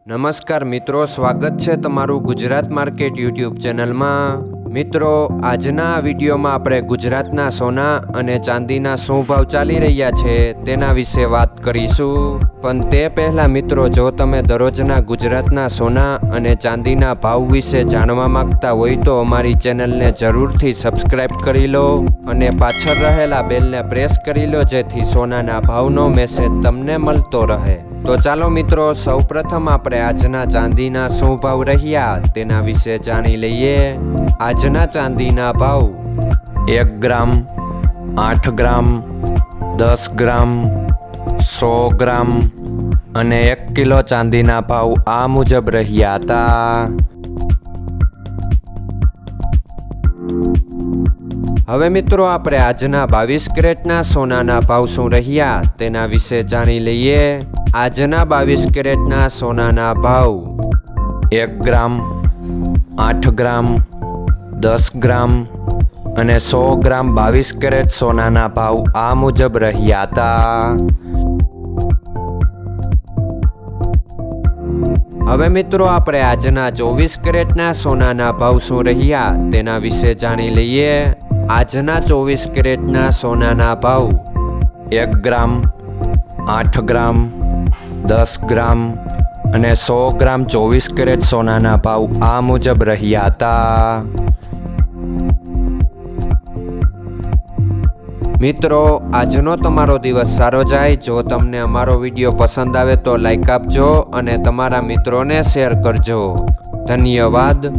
નમસ્કાર મિત્રો, સ્વાગત છે તમારું ગુજરાત માર્કેટ યુટ્યુબ ચેનલમાં। મિત્રો, આજના વિડીયોમાં આપણે ગુજરાતના સોના અને ચાંદીના શું ભાવ ચાલી રહ્યા છે તેના વિશે વાત કરીશું। પણ તે પહેલાં મિત્રો, જો તમે દરરોજના ગુજરાતના સોના અને ચાંદીના ભાવ વિશે જાણવા માંગતા હોય તો અમારી ચેનલને જરૂરથી સબસ્ક્રાઈબ કરી લો અને પાછળ રહેલા બેલને પ્રેસ કરી લો, જેથી સોનાના ભાવનો મેસેજ તમને મળતો રહે। તો ચાલો મિત્રો, સૌપ્રથમ આપણે આજના ચાંદીના શું ભાવ રહ્યા તેના વિશે જાણી લઈએ। આજના ચાંદીના ભાવ 1 ગ્રામ, 8 ગ્રામ, 10 ગ્રામ, 100 ગ્રામ અને 1 કિલો ચાંદીના ભાવ આ મુજબ રહ્યા હતા। હવે મિત્રો, આપણે આજના 22 કેરેટના સોનાના ભાવ શું રહ્યા તેના વિશે જાણી લઈએ। આજના 22 કેરેટના સોનાના ભાવ 1 ગ્રામ, 8 ગ્રામ, 10 ગ્રામ અને 100 ગ્રામ 22 કેરેટ સોનાના ભાવ આ મુજબ રહ્યા હતા। હવે મિત્રો, આપણે આજના 24 કેરેટના સોનાના ભાવ શું રહ્યા તેના વિશે જાણી લઈએ। આજના 24 કેરેટના સોનાના ભાવ 1 ગ્રામ, 8 ગ્રામ, 10 ગ્રામ અને 100 ગ્રામ 24 કેરેટ સોનાના ભાવ આ મુજબ રહ્યા હતા। મિત્રો, આજનો તમારો દિવસ સારો જાય। જો તમને અમારો વિડીયો પસંદ આવે તો લાઈક આપજો અને તમારા મિત્રોને શેર કરજો। ધન્યવાદ।